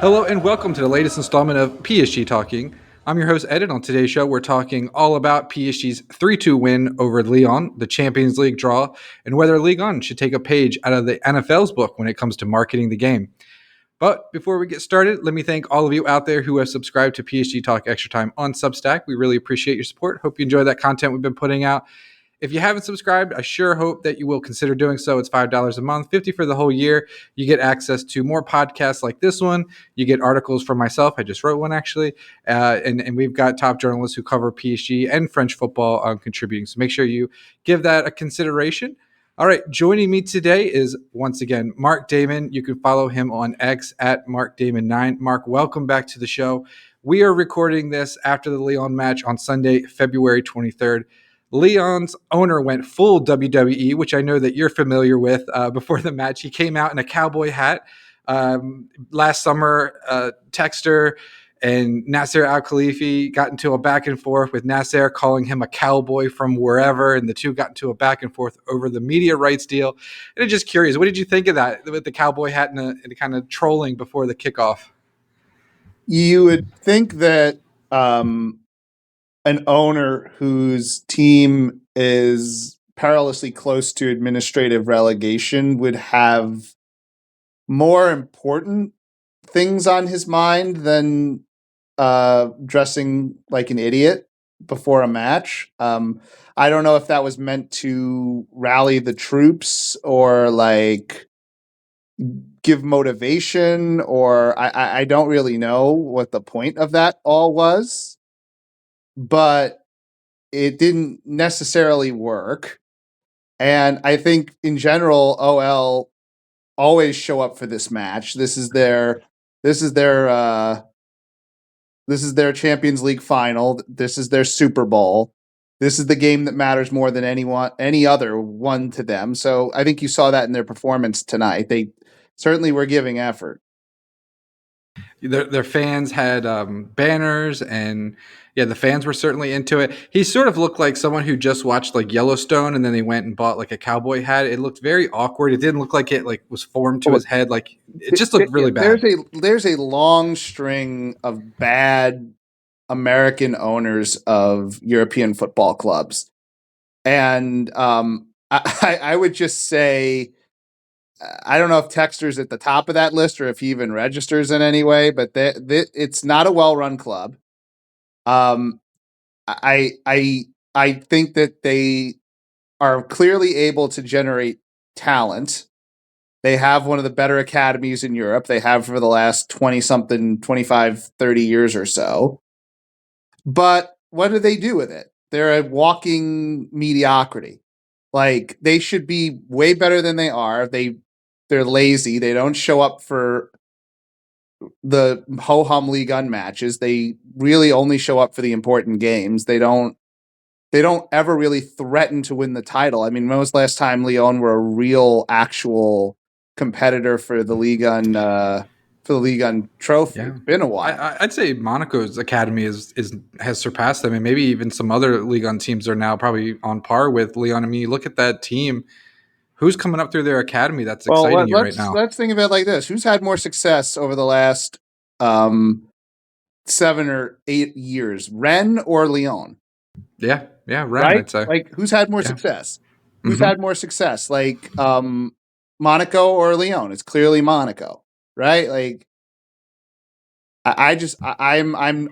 Hello and welcome to the latest installment of PSG Talking. I'm your host, Ed, and on today's show, we're talking all about PSG's 3-2 win over Lyon, the Champions League draw, and whether Ligue should take a page out of the NFL's book when it comes to marketing the game. But before we get started, let me thank all of you out there who have subscribed to PSG Talk Extra Time on Substack. We really appreciate your support. Hope you enjoy that content we've been putting out. If you haven't subscribed, I sure hope that you will consider doing so. It's $5 a month, $50 for the whole year. You get access to more podcasts like this one. You get articles from myself. I just wrote one, actually. And we've got top journalists who cover PSG and French football contributing. So make sure you give that a consideration. All right, joining me today is, once again, Marc Damon. You can follow him on X at MarcDamon9. Marc, welcome back to the show. We are recording this after the Lyon match on Sunday, February 23rd. Lyon's owner went full WWE, which I know that you're familiar with. Before the match, he came out in a cowboy hat. Last summer, Textor and Nasser Al-Khelaifi got into a back and forth with Nasser calling him a cowboy from wherever, and the two got into a back and forth over the media rights deal. And I'm just curious, what did you think of that with the cowboy hat and the kind of trolling before the kickoff? You would think that an owner whose team is perilously close to administrative relegation would have more important things on his mind than dressing like an idiot before a match. I don't know if that was meant to rally the troops or like give motivation, or I don't really know what the point of that all was. But it didn't necessarily work. And I think in general, OL always show up for this match. This is their Champions League final. This is their Super Bowl. This is the game that matters more than any other one to them. So I think you saw that in their performance tonight. They certainly were giving effort. Their fans had banners, and yeah, the fans were certainly into it. He sort of looked like someone who just watched like Yellowstone and then they went and bought like a cowboy hat. It looked very awkward. It didn't look like it like was formed to his head. Like it just looked really bad. There's a long string of bad American owners of European football clubs, and I would just say, I don't know if Textor's at the top of that list or if he even registers in any way, but it's not a well-run club. I think that they are clearly able to generate talent. They have one of the better academies in Europe. They have for the last 20-something, 25, 30 years or so. But what do they do with it? They're a walking mediocrity. Like, they should be way better than they are. They're lazy. They don't show up for the ho-hum Ligue 1 matches. They really only show up for the important games. They don't ever really threaten to win the title. I mean, when was the last time Lyon were a real, actual competitor for the Ligue 1 trophy? Yeah. It's been a while. I'd say Monaco's academy has surpassed them, and maybe even some other Ligue 1 teams are now probably on par with Lyon. I mean, you look at that team. Who's coming up through their academy that's exciting you right now? Let's think of it like this. Who's had more success over the last 7 or 8 years, Rennes or Lyon? Yeah, Rennes, right? I'd say. Like, who's had more success? Who's had more success? Like, Monaco or Lyon? It's clearly Monaco, right? Like, I'm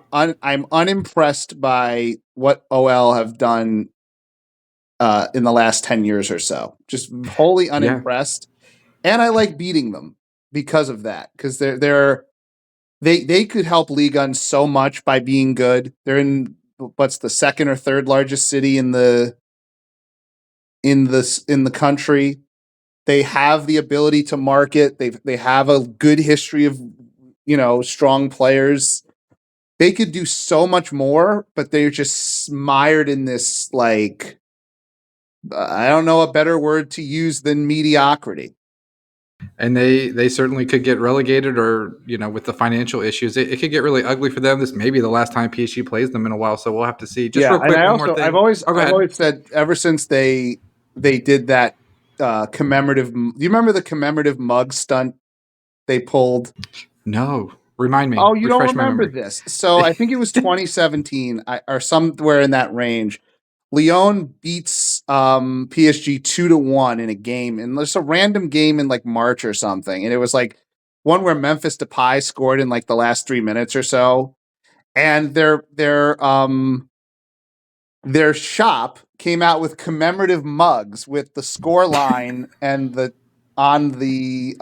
unimpressed by what OL have done in the last 10 years or so. Just wholly unimpressed. Yeah. And I like beating them because of that. Because they could help Ligue 1 so much by being good. They're in what's the second or third largest city in the country. They have the ability to market. They have a good history of, strong players. They could do so much more, but they're just mired in this, like, I don't know a better word to use than mediocrity. And they certainly could get relegated, or with the financial issues, it could get really ugly for them. This may be the last time PSG plays them in a while, so we'll have to see. Just real quick, one more thing. I've always said, ever since they did that commemorative. Do you remember the commemorative mug stunt they pulled? No. Remind me, Oh, you don't refresh my remember memory. this. So I think it was 2017 or somewhere in that range. Lyon beats PSG 2-1 in a game, and there's a random game in like March or something. And it was like one where Memphis Depay scored in like the last 3 minutes or so. And their shop came out with commemorative mugs with the score line and the on the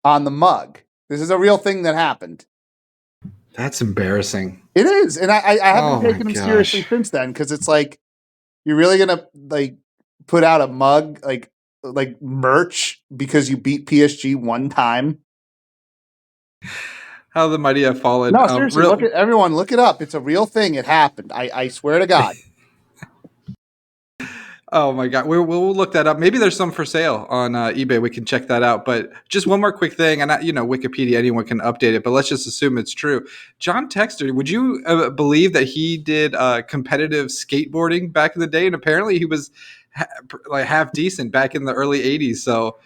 mug. This is a real thing that happened. That's embarrassing. It is, and I haven't Oh my taken them seriously gosh. since then because it's like you're really gonna like put out a mug like merch because you beat PSG one time. How the mighty have fallen. No, seriously, look it up. It's a real thing. It happened. I swear to God. Oh my God, we'll look that up. Maybe there's some for sale on eBay. We can check that out. But just one more quick thing, and Wikipedia, anyone can update it, but let's just assume it's true. John Textor, would you believe that he did competitive skateboarding back in the day, and apparently he was like half decent back in the early '80s. So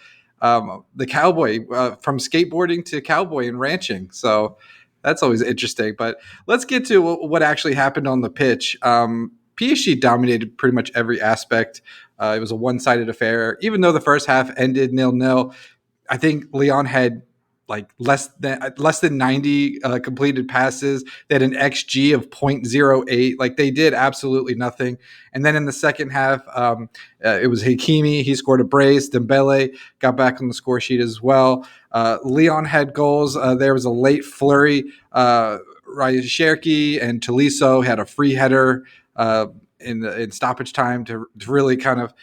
the cowboy from skateboarding to cowboy and ranching. So that's always interesting. But let's get to what actually happened on the pitch. PSG dominated pretty much every aspect. It was a one-sided affair. Even though the first half ended 0-0, I think Lyon had like less than 90 completed passes. They had an XG of 0.08. Like they did absolutely nothing. And then in the second half, it was Hakimi. He scored a brace. Dembele got back on the score sheet as well. Lyon had goals. There was a late flurry. Ryan Cherki and Tolisso had a free header in stoppage time to really kind of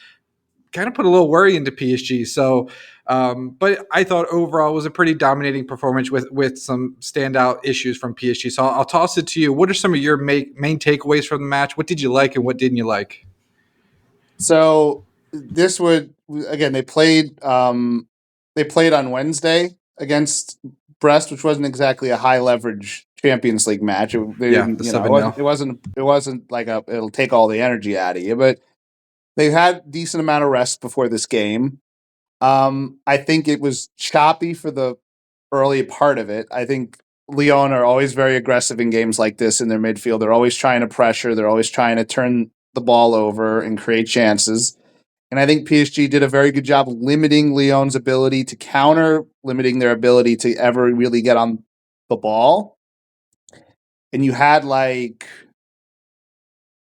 put a little worry into PSG. So, but I thought overall it was a pretty dominating performance with some standout issues from PSG. So I'll toss it to you. What are some of your main takeaways from the match? What did you like and what didn't you like? So this would again they played on Wednesday against Brest, which wasn't exactly a high leverage Champions League match. They Yeah, didn't, the 7-0. it wasn't like it'll take all the energy out of you, but they had decent amount of rest before this game. I think it was choppy for the early part of it. I think Lyon are always very aggressive in games like this in their midfield. They're always trying to pressure. They're always trying to turn the ball over and create chances. And I think PSG did a very good job limiting Lyon's ability to counter, limiting their ability to ever really get on the ball. And you had like,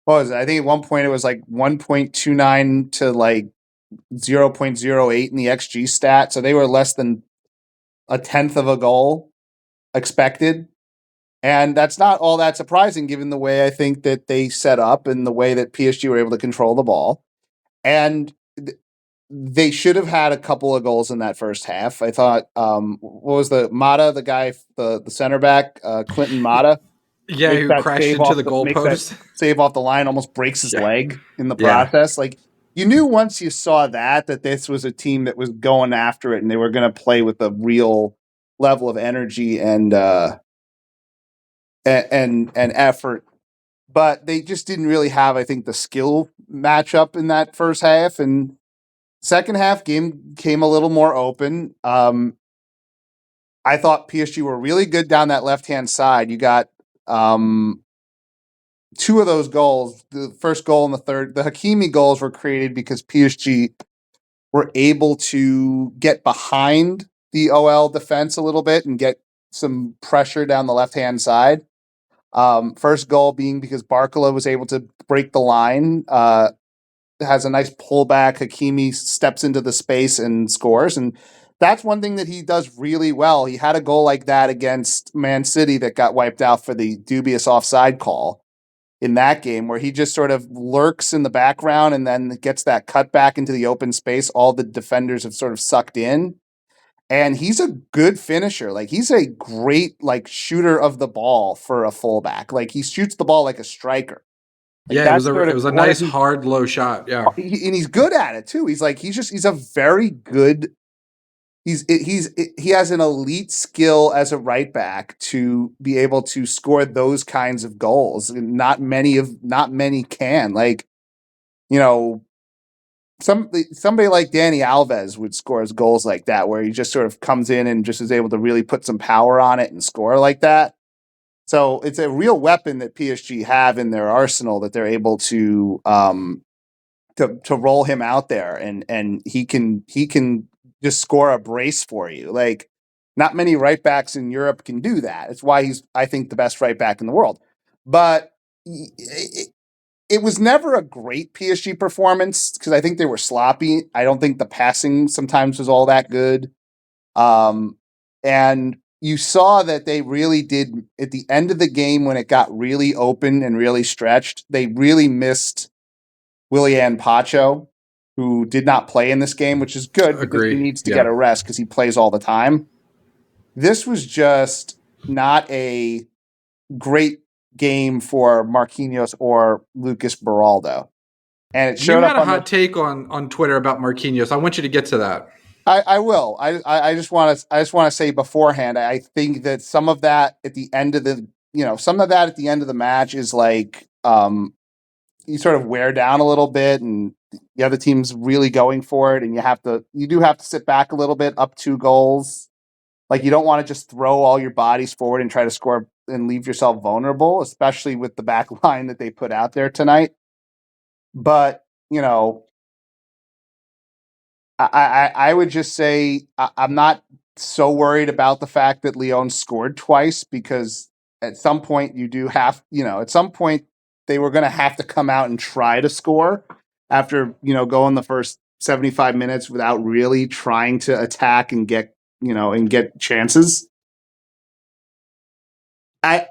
what was it? I think at one point it was like 1.29 to like 0.08 in the XG stat. So they were less than a tenth of a goal expected. And that's not all that surprising given the way I think that they set up and the way that PSG were able to control the ball. And they should have had a couple of goals in that first half. I thought, what was the Mata, the guy, the center back, Clinton Mata, Yeah, who crashed into the makes that goalpost. save off the line, almost breaks his Yeah. leg in the Yeah. process. Like you knew once you saw that this was a team that was going after it and they were going to play with a real level of energy and effort. But they just didn't really have, I think, the skill matchup in that first half. And second half game came a little more open. I thought PSG were really good down that left-hand side. You got two of those goals, the first goal and the third, the Hakimi goals were created because PSG were able to get behind the OL defense a little bit and get some pressure down the left-hand side. First goal being because Barcola was able to break the line, has a nice pullback. Hakimi steps into the space and scores. And that's one thing that he does really well. He had a goal like that against Man City that got wiped out for the dubious offside call in that game, where he just sort of lurks in the background and then gets that cut back into the open space all the defenders have sort of sucked in. And he's a good finisher. Like he's a great like shooter of the ball for a fullback. Like he shoots the ball like a striker. Like Yeah, that's sort it of was a one of nice his, hard low shot. Yeah. and he's good at it too. He's a very good. He has an elite skill as a right back to be able to score those kinds of goals. Not many can. Like, you know, somebody like Danny Alves would score goals like that, where he just sort of comes in and just is able to really put some power on it and score like that. So it's a real weapon that PSG have in their arsenal that they're able to roll him out there, and he can just score a brace for you. Like, not many right backs in Europe can do that. It's why he's, I think, the best right back in the world. But it was never a great PSG performance because I think they were sloppy. I don't think the passing sometimes was all that good. And you saw that they really did at the end of the game when it got really open and really stretched. They really missed Willian Pacho, who did not play in this game, which is good because he needs to get a rest because he plays all the time. This was just not a great game for Marquinhos or Lucas Beraldo. And it showed you had up a hot take on Twitter about Marquinhos. I want you to get to that. I will. I just want to say beforehand, I think that some of that at the end of the match is like you sort of wear down a little bit, and the other team's really going for it, and you do have to sit back a little bit, up 2 goals. Like, you don't want to just throw all your bodies forward and try to score and leave yourself vulnerable, especially with the back line that they put out there tonight. But, I would just say I'm not so worried about the fact that Lyon scored twice, because at some point at some point they were going to have to come out and try to score after, going the first 75 minutes without really trying to attack and get chances. I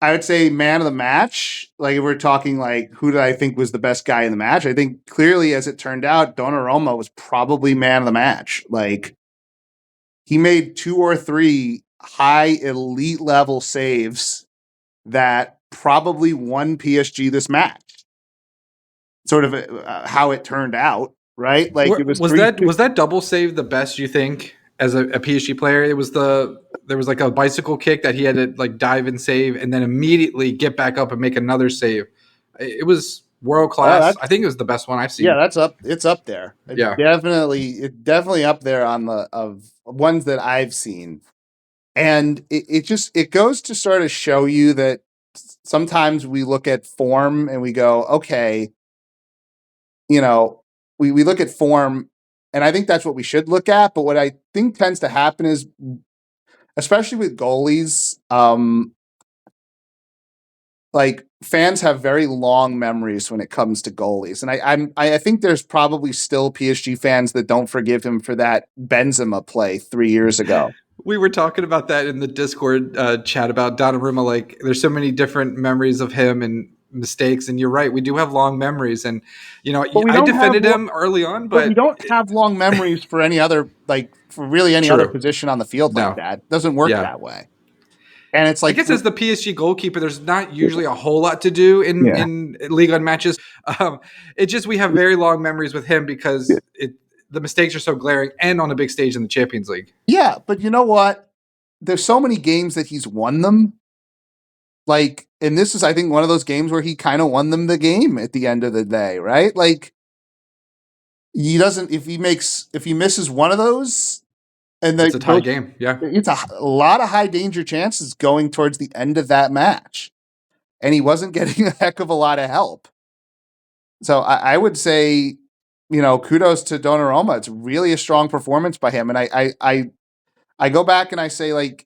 would say man of the match. Like, if we're talking like who did I think was the best guy in the match, I think clearly, as it turned out, Donnarumma was probably man of the match. Like, he made 2 or 3 high elite level saves that probably won PSG this match. Sort of how it turned out, right? Like, it was that double save the best you think as a PSG player? There was like a bicycle kick that he had to like dive and save, and then immediately get back up and make another save. It was world class. I think it was the best one I've seen. Yeah, it's up there. It's definitely up there on the of ones that I've seen. And it goes to sort of show you that sometimes we look at form and we go, okay, we look at form, and I think that's what we should look at. But what I think tends to happen is, especially with goalies, like, fans have very long memories when it comes to goalies. And I think there's probably still PSG fans that don't forgive him for that Benzema play 3 years ago. We were talking about that in the Discord chat about Donnarumma. Like, there's so many different memories of him and mistakes, and you're right, we do have long memories. And I defended him early on, but we don't have long memories for any other, like, for really any other position on the field like that. It doesn't work that way. And it's like, I guess as the PSG goalkeeper, there's not usually a whole lot to do in Ligue matches. It's just we have very long memories with him because the mistakes are so glaring, and on a big stage in the Champions League. Yeah, but you know what? There's so many games that he's won them. Like, and this is, I think, one of those games where he kind of won them the game at the end of the day, right? Like, if he misses one of those, and it's a tie game. Yeah, it's a lot of high danger chances going towards the end of that match, and he wasn't getting a heck of a lot of help. So I would say, kudos to Donnarumma. It's really a strong performance by him, and I go back and I say, like,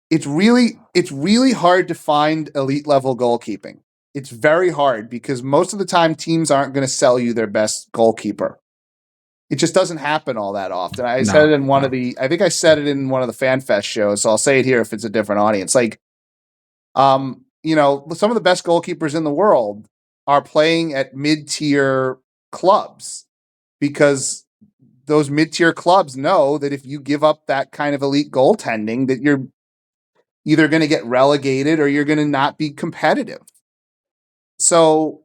it's really hard to find elite level goalkeeping. It's very hard because most of the time teams aren't going to sell you their best goalkeeper. It just doesn't happen all that often. I said it in one of the FanFest shows, so I'll say it here if it's a different audience. Like, some of the best goalkeepers in the world are playing at mid-tier clubs, because those mid-tier clubs know that if you give up that kind of elite goaltending, that you're either going to get relegated or you're going to not be competitive. So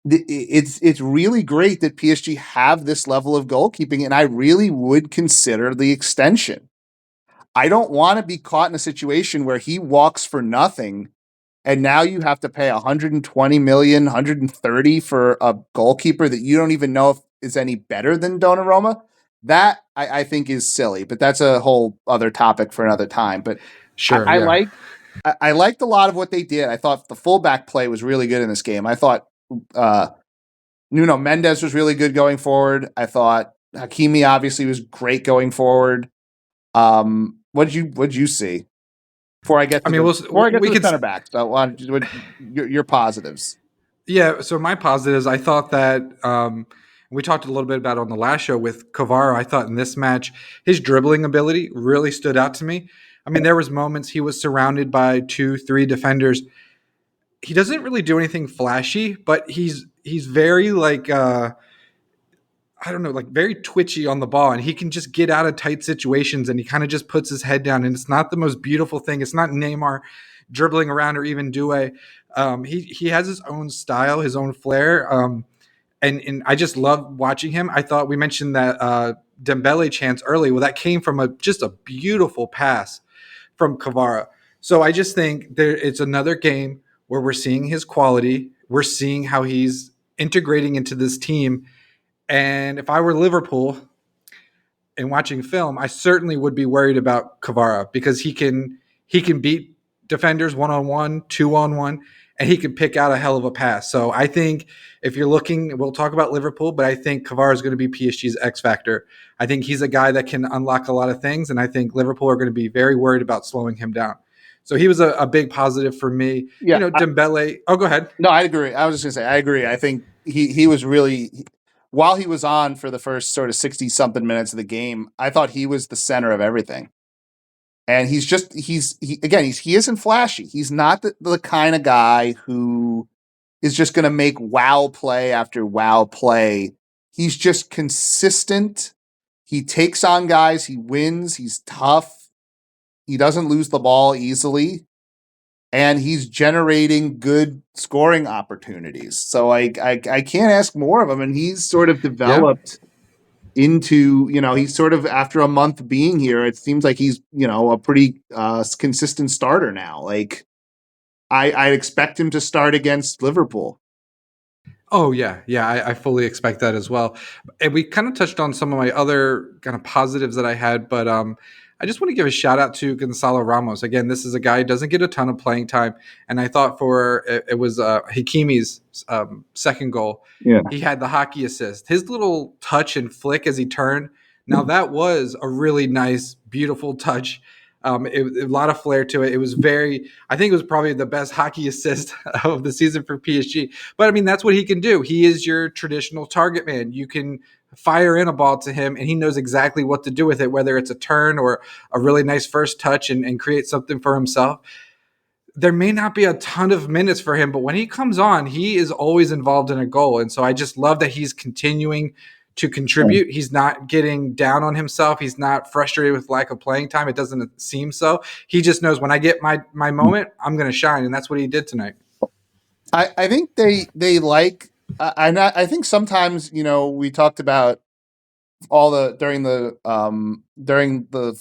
it's really great that PSG have this level of goalkeeping, and I really would consider the extension. I don't want to be caught in a situation where he walks for nothing and now you have to pay 120 million, 130 for a goalkeeper that you don't even know if is any better than Donnarumma. That I think is silly, but that's a whole other topic for another time. But Sure, I yeah. like I liked a lot of what they did. I thought the fullback play was really good in this game. I thought Nuno Mendes was really good going forward. I thought Hakimi obviously was great going forward. What'd you see? Before I get I to mean, we the could center backs, so your positives? Yeah, so my positives, I thought that we talked a little bit about it on the last show with Kvara. I thought in this match, his dribbling ability really stood out to me. I mean, there was moments he was surrounded by 2, 3 defenders. He doesn't really do anything flashy, but he's very like I don't know, like very twitchy on the ball, and he can just get out of tight situations, and he kind of just puts his head down, and it's not the most beautiful thing. It's not Neymar dribbling around or even Doué. He has his own style, his own flair, and I just love watching him. I thought we mentioned that Dembele chance early. Well, that came from just a beautiful pass from Kvara. So I just think it's another game where we're seeing his quality. We're seeing how he's integrating into this team. And if I were Liverpool and watching film, I certainly would be worried about Kvara because he can beat defenders 1-on-1, 2-on-1, and he can pick out a hell of a pass. So I think if you're looking, we'll talk about Liverpool, but I think Kvara is going to be PSG's X factor. I think he's a guy that can unlock a lot of things, and I think Liverpool are going to be very worried about slowing him down. So he was a big positive for me. Yeah, Dembele. Oh, go ahead. no, I agree. I was just gonna say I agree. I think he was really, while he was on for the first sort of 60 something minutes of the game, I thought he was the center of everything. And he isn't flashy. He's not the kind of guy who is just going to make wow play after wow play. He's just consistent. He takes on guys. He wins. He's tough. He doesn't lose the ball easily. And he's generating good scoring opportunities. So I can't ask more of him. And he's sort of Yeah. developed into, he's sort of, after a month being here, it seems like he's, a pretty consistent starter now. Like I expect him to start against Liverpool. Oh yeah. I fully expect that as well. And we kind of touched on some of my other kind of positives that I had, but I just want to give a shout out to Gonzalo Ramos. Again, this is a guy who doesn't get a ton of playing time, and I thought it was Hakimi's second goal. Yeah. He had the hockey assist. His little touch and flick as he turned. Now that was a really nice, beautiful touch. A lot of flair to it. It was very. I think it was probably the best hockey assist of the season for PSG. But I mean, that's what he can do. He is your traditional target man. You can fire in a ball to him, and he knows exactly what to do with it, whether it's a turn or a really nice first touch and create something for himself. There may not be a ton of minutes for him, but when he comes on, he is always involved in a goal. And so I just love that he's continuing to contribute. He's not getting down on himself. He's not frustrated with lack of playing time. It doesn't seem so. He just knows when I get my moment, I'm going to shine. And that's what he did tonight. I think they like, I think sometimes, we talked about during the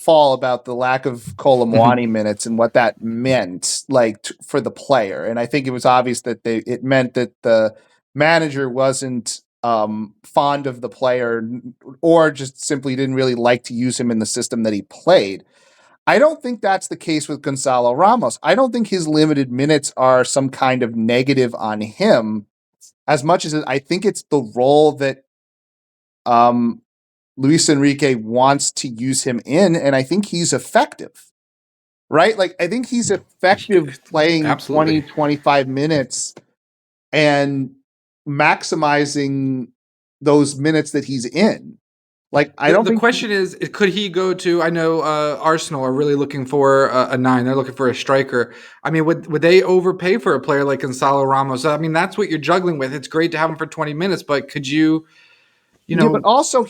fall about the lack of Colomwani minutes and what that meant like for the player. And I think it was obvious that it meant that the manager wasn't fond of the player, or just simply didn't really like to use him in the system that he played. I don't think that's the case with Gonzalo Ramos. I don't think his limited minutes are some kind of negative on him, as much as I think it's the role that Luis Enrique wants to use him in, and I think he's effective, right? Like, I think he's effective playing Absolutely. 20, 25 minutes and maximizing those minutes that he's in. Like, I don't The think question is, could he go to? I know Arsenal are really looking for a 9. They're looking for a striker. I mean, would they overpay for a player like Gonzalo Ramos? I mean, that's what you're juggling with. It's great to have him for 20 minutes, but could you, yeah, but also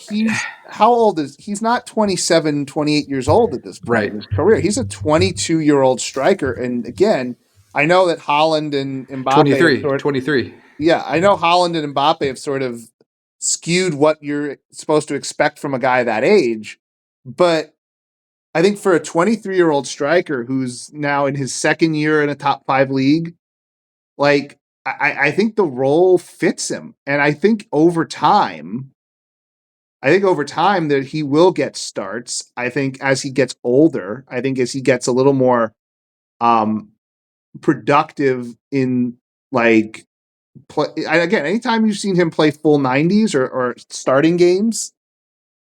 how old he's not 27, 28 years old at this point right? in his career. He's a 22-year-old striker. And again, I know that Haaland and Mbappe have 23. yeah, I know Haaland and Mbappe have sort of skewed what you're supposed to expect from a guy that age. But I think for a 23-year-old striker who's now in his second year in a top 5 league, Like, I think the role fits him. And I think over time that he will get starts. I think as he gets older, I think as he gets a little more um, productive in like play. Again, anytime you've seen him play full 90s or starting games,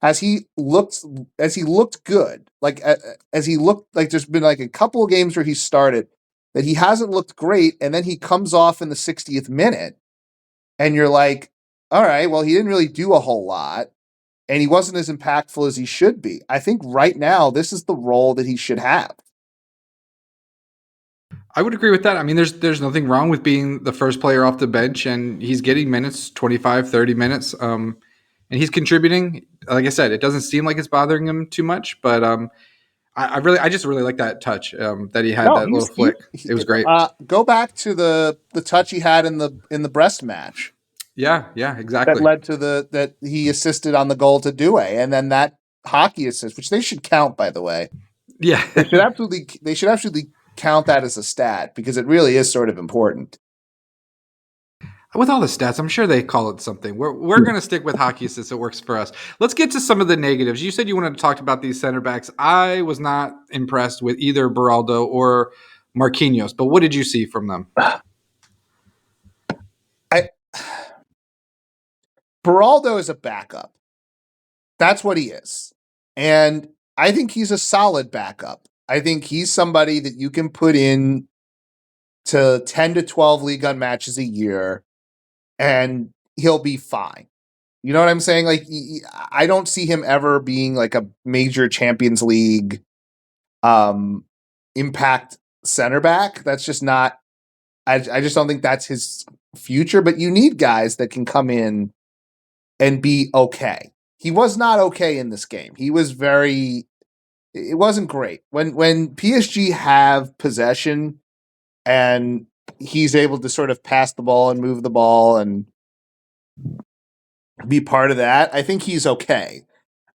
as he looked good, as he looked like there's been like a couple of games where he started that he hasn't looked great, and then he comes off in the 60th minute, and you're like, all right, well, he didn't really do a whole lot, and he wasn't as impactful as he should be. I think right now this is the role that he should have. I would agree with that. I mean, there's nothing wrong with being the first player off the bench, and he's getting minutes, 25, 30 minutes, and he's contributing. Like I said, it doesn't seem like it's bothering him too much, but I just really like that touch that he had, No, that little flick. It was great. Go back to the touch he had in the Brest match Yeah, that exactly. led to that he assisted on the goal to Due, and then that hockey assist, which they should count, by the way. Yeah. They should absolutely count that as a stat because it really is sort of important. With all the stats, I'm sure they call it something. We're going to stick with hockey since it works for us. Let's get to some of the negatives. You said you wanted to talk about these center backs. I was not impressed with either Beraldo or Marquinhos, but what did you see from them? Beraldo is a backup. That's what he is. And I think he's a solid backup. I think he's somebody that you can put in to 10 to 12 League One matches a year and he'll be fine. You know what I'm saying? Like, I don't see him ever being like a major Champions League impact center back. That's just not, I just don't think that's his future. But you need guys that can come in and be okay. He was not okay in this game. He was it wasn't great. When PSG have possession and he's able to sort of pass the ball and move the ball and be part of that, I think he's okay.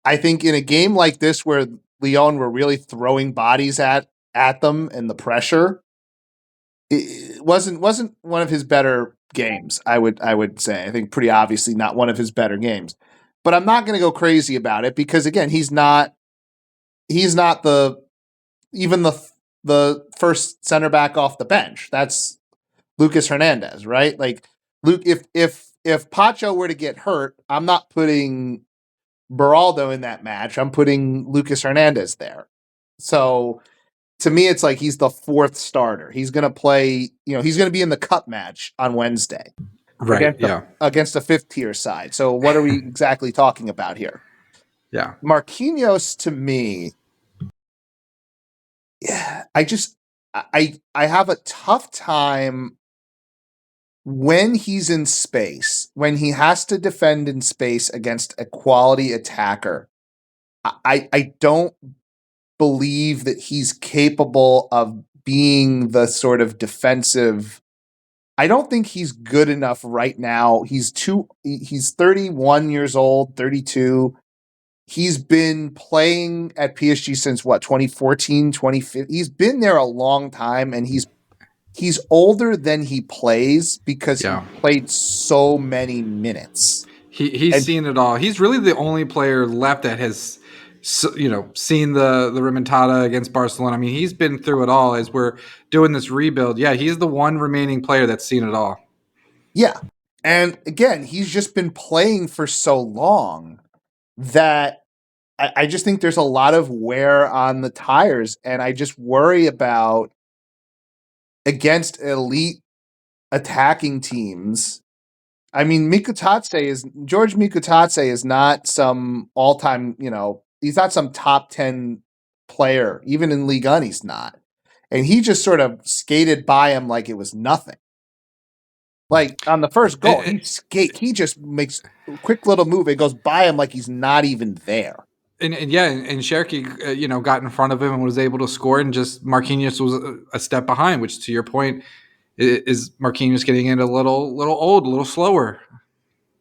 I think in a game like this where Lyon were really throwing bodies at them and the pressure, it wasn't one of his better games. I would say. I think pretty obviously not one of his better games. But I'm not going to go crazy about it because again, he's not the even the first center back off the bench. That's Lucas Hernandez, right? Like Luke, if Pacho were to get hurt, I'm not putting Beraldo in that match. I'm putting Lucas Hernandez there. So to me, it's like he's the fourth starter. He's going to play, he's going to be in the cup match on Wednesday Right. Yeah. against a fifth tier side. So what are we exactly talking about here? Yeah. Marquinhos, to me, yeah, I have a tough time when he's in space, when he has to defend in space against a quality attacker. I don't believe that he's capable of being the sort of defensive. I don't think he's good enough right now. He's 31 years old, 32. He's been playing at PSG since what, 2014, 2015. He's been there a long time, and he's older than he plays because he Yeah. played so many minutes. He's seen it all. He's really the only player left that has, seen the remontada against Barcelona. I mean, he's been through it all as we're doing this rebuild. Yeah, he's the one remaining player that's seen it all. Yeah. And again, he's just been playing for so long that I just think there's a lot of wear on the tires. And I just worry about against elite attacking teams. I mean, George Mikutatse is not some all-time, he's not some top 10 player. Even in Ligue 1, he's not. And he just sort of skated by him like it was nothing. Like on the first goal, he just makes a quick little move. It goes by him like he's not even there. And Cherki, got in front of him and was able to score, and just Marquinhos was a step behind. Which, to your point, is Marquinhos getting in a little old, a little slower.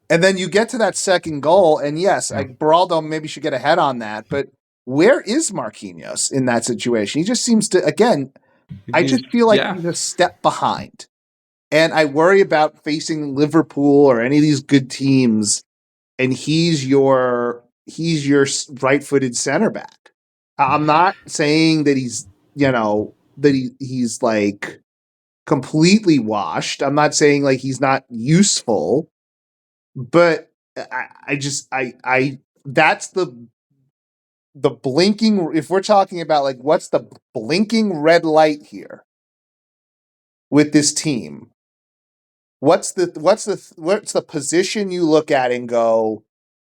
And then you get to that second goal, and yes, Beraldo maybe should get ahead on that. But where is Marquinhos in that situation? He just seems to, again, I just feel like he's a step behind. And I worry about facing Liverpool or any of these good teams, and he's your right-footed center back. I'm not saying that he's he's like completely washed. I'm not saying like he's not useful, but I that's the blinking. If we're talking about like what's the blinking red light here with this team, what's the position you look at and go,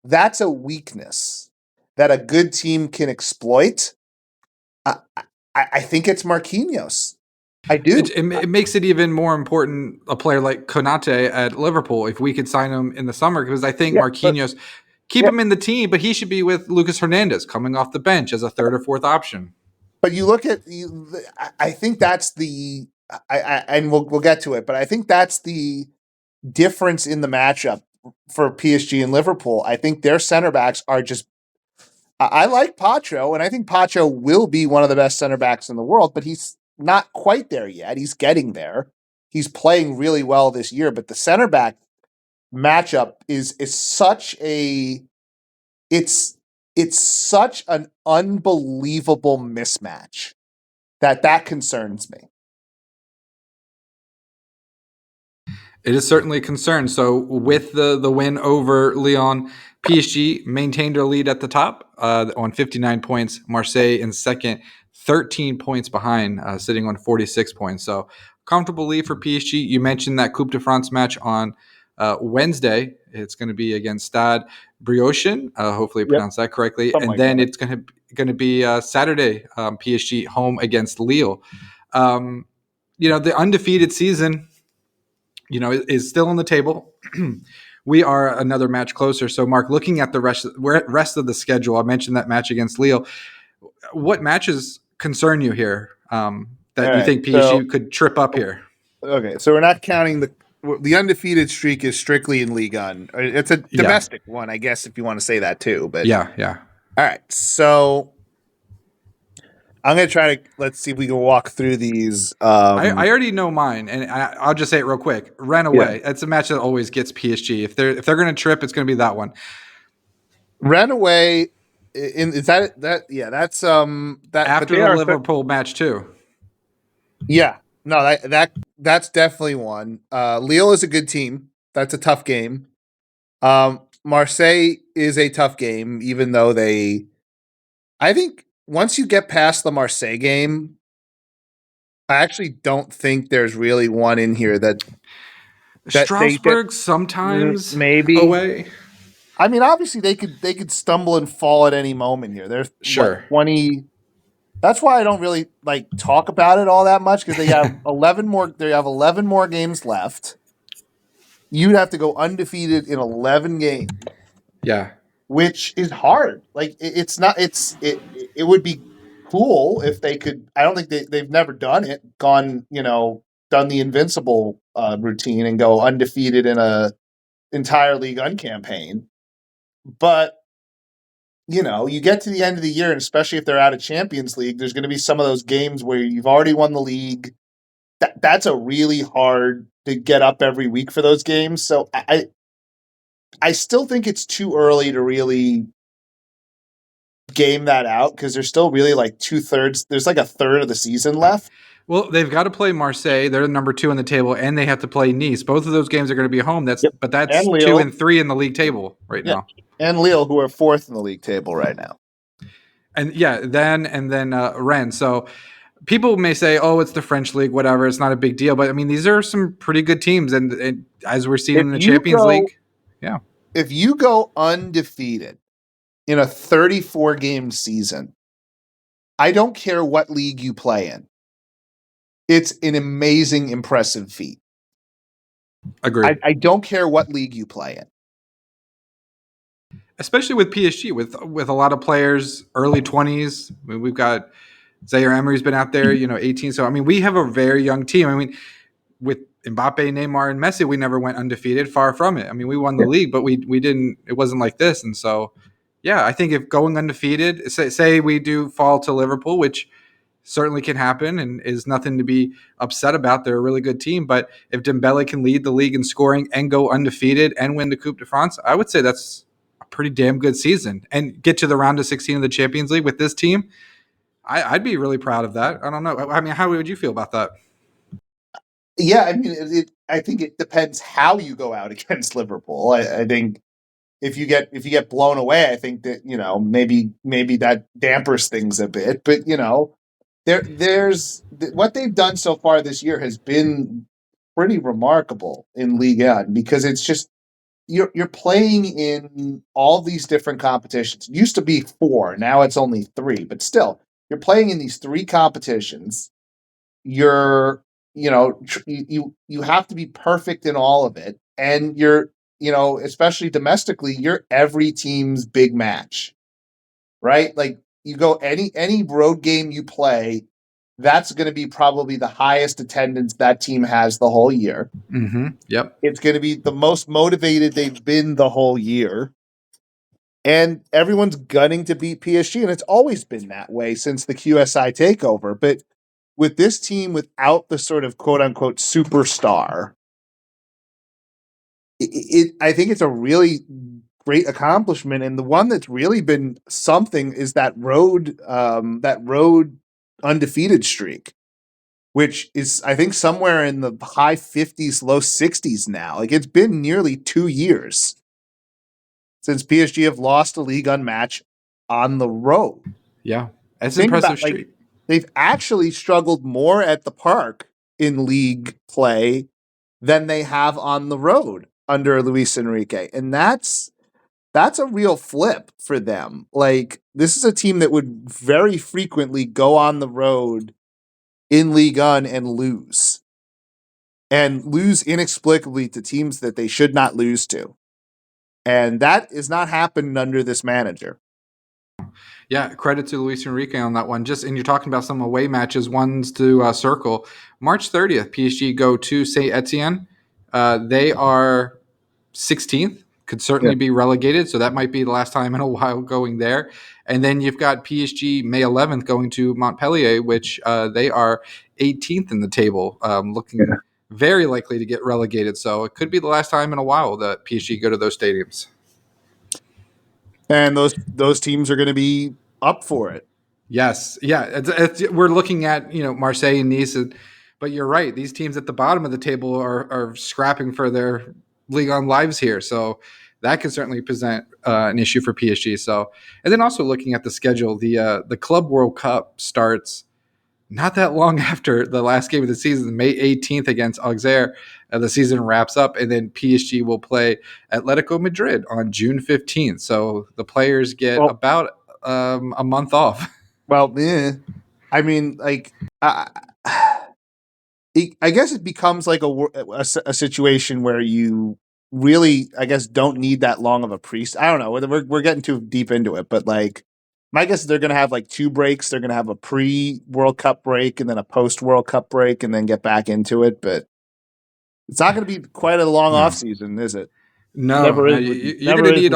that's a weakness that a good team can exploit? I think it's Marquinhos. I do. It makes it even more important, a player like Konate at Liverpool, if we could sign him in the summer, because I think Marquinhos, keep him in the team, but he should be with Lucas Hernandez coming off the bench as a third or fourth option. But you look at, I think that's and we'll get to it, but I think that's the difference in the matchup for PSG and Liverpool. I think their center backs are just, I like Pacho, and I think Pacho will be one of the best center backs in the world, but he's not quite there yet. He's getting there. He's playing really well this year, but the center back matchup is such a, it's such an unbelievable mismatch that concerns me. It is certainly a concern. So with the win over Lyon, PSG maintained their lead at the top on 59 points. Marseille in second, 13 points behind, sitting on 46 points. So comfortable lead for PSG. You mentioned that Coupe de France match on Wednesday. It's going to be against Stade Briochin. Hopefully I pronounced that correctly. Something and like then that. it's going to be Saturday, PSG home against Lille. The undefeated season, is still on the table. We are another match closer. So, Mark, looking at the rest of the schedule, I mentioned that match against Lille. What matches concern you here that you think PSG could trip up here? Okay, so we're not counting the undefeated streak is strictly in Ligue 1. It's a domestic one, I guess, if you want to say that too. But yeah. All right, so I'm going to try to, let's see if we can walk through these. I already know mine, and I'll just say it real quick. Ran away. That's a match that always gets PSG. If they're going to trip, it's going to be that one. Ran away. Is that? Yeah, that's that after the Liverpool match too. Yeah, no, that's definitely one. Lille is a good team. That's a tough game. Marseille is a tough game, even though I think once you get past the Marseille game, I actually don't think there's really one in here that Strasbourg sometimes maybe away. I mean, obviously they could stumble and fall at any moment here. There's 20. That's why I don't really like talk about it all that much, because they have 11 more. They have 11 more games left. You'd have to go undefeated in 11 games. Yeah, which is hard. Like it's not. It would be cool if they could. I don't think they've never done it. Done the invincible routine and go undefeated in a entire Ligue 1 campaign. But you get to the end of the year, and especially if they're out of Champions League, there's going to be some of those games where you've already won the league. That's a really hard to get up every week for those games. So I still think it's too early to really game that out, because there's still really like 2/3. There's like a third of the season left. Well, they've got to play Marseille. They're number 2 on the table, and they have to play Nice. Both of those games are going to be home. But that's 2 and 3 in the league table right now. And Lille, who are 4th in the league table right now. And then Rennes. So people may say, "Oh, it's the French league, whatever. It's not a big deal." But I mean, these are some pretty good teams, and as we're seeing in the Champions League, yeah. If you go undefeated in a 34-game season, I don't care what league you play in. It's an amazing, impressive feat. Agreed. I don't care what league you play in. Especially with PSG, with a lot of players, early 20s. I mean, we've got Zaire-Emery's been out there, 18. So, I mean, we have a very young team. I mean, with Mbappe, Neymar, and Messi, we never went undefeated. Far from it. I mean, we won the league, but we didn't. It wasn't like this. And so, yeah, I think if going undefeated, say we do fall to Liverpool, which certainly can happen and is nothing to be upset about. They're a really good team. But if Dembele can lead the league in scoring and go undefeated and win the Coupe de France, I would say that's a pretty damn good season. And get to the round of 16 of the Champions League with this team, I'd be really proud of that. I don't know. I mean, how would you feel about that? Yeah, I mean, I think it depends how you go out against Liverpool. I think if you get blown away, I think that maybe that dampers things a bit. But there's what they've done so far this year has been pretty remarkable in Ligue 1 because it's just you're playing in all these different competitions. It used to be 4, now it's only 3, but still you're playing in these 3 competitions. You're you have to be perfect in all of it, and you're especially domestically, you're every team's big match, right? Like you go any road game you play, that's going to be probably the highest attendance that team has the whole year. Mm-hmm. Yep. It's going to be the most motivated they've been the whole year. And everyone's gunning to beat PSG, and it's always been that way since the QSI takeover. But with this team, without the sort of quote unquote superstar, I think it's a really great accomplishment. And the one that's really been something is that road undefeated streak, which is I think somewhere in the high 50s, low 60s now. Like it's been nearly 2 years since PSG have lost a Ligue 1 match on the road. Yeah. That's an Think impressive about streak. they've actually struggled more at the park in league play than they have on the road under Luis Enrique. And that's a real flip for them. Like this is a team that would very frequently go on the road in Ligue 1 and lose inexplicably to teams that they should not lose to. And that is not happened under this manager. Yeah, credit to Luis Enrique on that one. And you're talking about some away matches, ones to circle. March 30th, PSG go to Saint Etienne. They are 16th, could certainly be relegated, so that might be the last time in a while going there. And then you've got PSG May 11th going to Montpellier, which they are 18th in the table, looking very likely to get relegated. So it could be the last time in a while that PSG go to those stadiums. And those teams are going to be up for it. Yes, yeah, we're looking at Marseille and Nice, but you're right. These teams at the bottom of the table are scrapping for their league on lives here, so that could certainly present an issue for PSG. So, and then also looking at the schedule, the Club World Cup starts not that long after the last game of the season, May 18th against Auxerre. The season wraps up, and then PSG will play Atletico Madrid on June 15th. So the players get about a month off. Well, I mean, like, I guess it becomes like a situation where you really, I guess, don't need that long of a priest. I don't know. We're getting too deep into it, but like, my guess is they're going to have like 2 breaks. They're going to have a pre-World Cup break and then a post-World Cup break and then get back into it. But it's not going to be quite a long off season, is it? No, you're going to need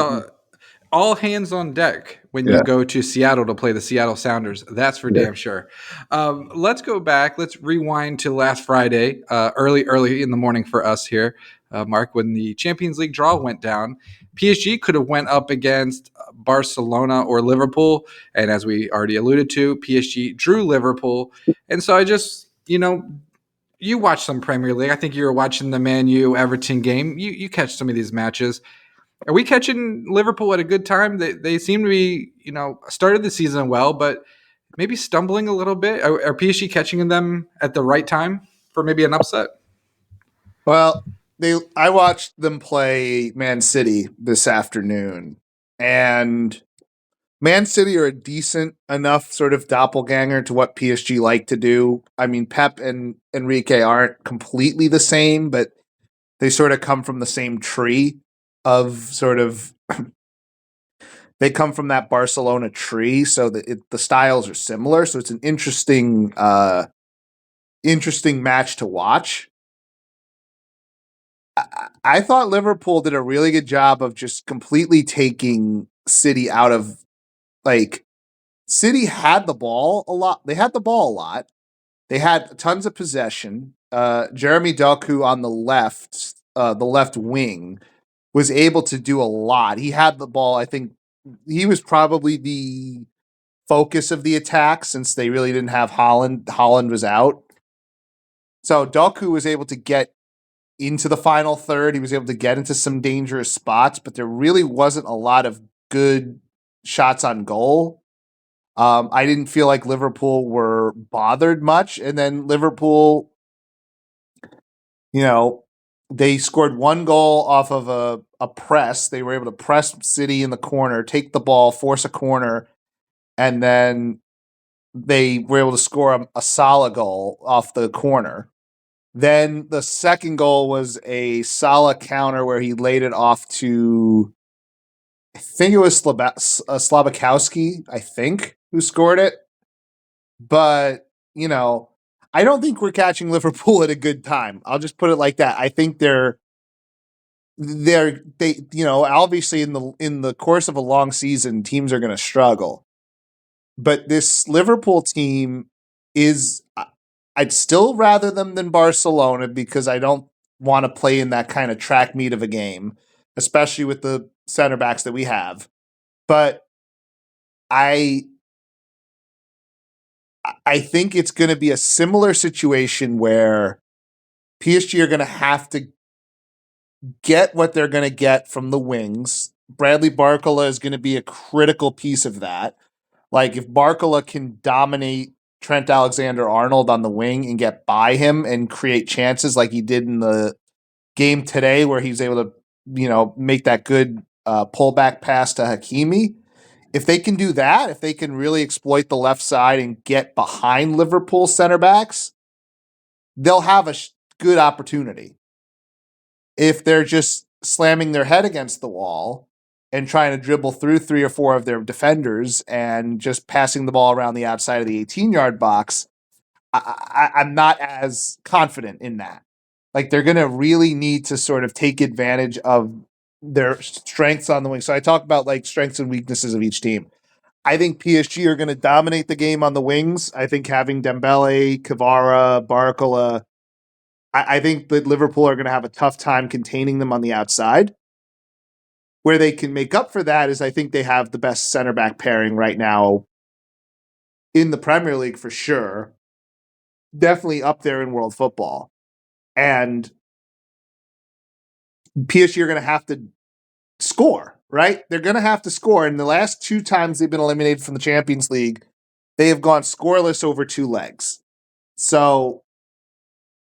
all hands on deck when you go to Seattle to play the Seattle Sounders. That's for damn sure. Let's go back. Let's rewind to last Friday, early in the morning for us here, Mark, when the Champions League draw went down. PSG could have went up against Barcelona or Liverpool, and as we already alluded to, PSG drew Liverpool. And so I just, you watch some Premier League. I think you were watching the Man U Everton game. You catch some of these matches. Are we catching Liverpool at a good time? They seem to be, started the season well, but maybe stumbling a little bit. Are PSG catching them at the right time for maybe an upset? Well, I watched them play Man City this afternoon, and Man City are a decent enough sort of doppelganger to what PSG like to do. I mean, Pep and Enrique aren't completely the same, but they sort of come from the same tree of sort of they come from that Barcelona tree, so the styles are similar. So it's an interesting match to watch. I thought Liverpool did a really good job of just completely taking City out of City had the ball a lot. They had the ball a lot. They had tons of possession. Jeremy Doku on the left wing, was able to do a lot. He had the ball. I think he was probably the focus of the attack since they really didn't have Holland. Holland was out. So Doku was able to get into the final third. He was able to get into some dangerous spots, but there really wasn't a lot of good shots on goal. I didn't feel like Liverpool were bothered much. And then Liverpool, they scored one goal off of a press. They were able to press City in the corner, take the ball, force a corner, and then they were able to score a Salah goal off the corner. Then the second goal was a Salah counter where he laid it off to, I think it was Slabakowski, who scored it. But, I don't think we're catching Liverpool at a good time. I'll just put it like that. I think they obviously in the course of a long season, teams are going to struggle. But this Liverpool team is, I'd still rather them than Barcelona because I don't want to play in that kind of track meet of a game, especially with the center backs that we have. But I think it's going to be a similar situation where PSG are going to have to get what they're going to get from the wings. Bradley Barcola is going to be a critical piece of that. Like if Barcola can dominate Trent Alexander-Arnold on the wing and get by him and create chances like he did in the game today where he was able to, make that good pullback pass to Hakimi. If they can do that, if they can really exploit the left side and get behind Liverpool center backs, they'll have a good opportunity. If they're just slamming their head against the wall and trying to dribble through 3 or 4 of their defenders and just passing the ball around the outside of the 18-yard box, I'm not as confident in that. Like they're going to really need to sort of take advantage of their strengths on the wing. So I talk about like strengths and weaknesses of each team. I think PSG are going to dominate the game on the wings. I think having Dembele, Kvara, Barcola, I think that Liverpool are going to have a tough time containing them on the outside. Where they can make up for that is I think they have the best center back pairing right now in the Premier League for sure. Definitely up there in world football. And PSG are going to have to score, right? They're going to have to score. And the last 2 times they've been eliminated from the Champions League, they have gone scoreless over 2 legs. So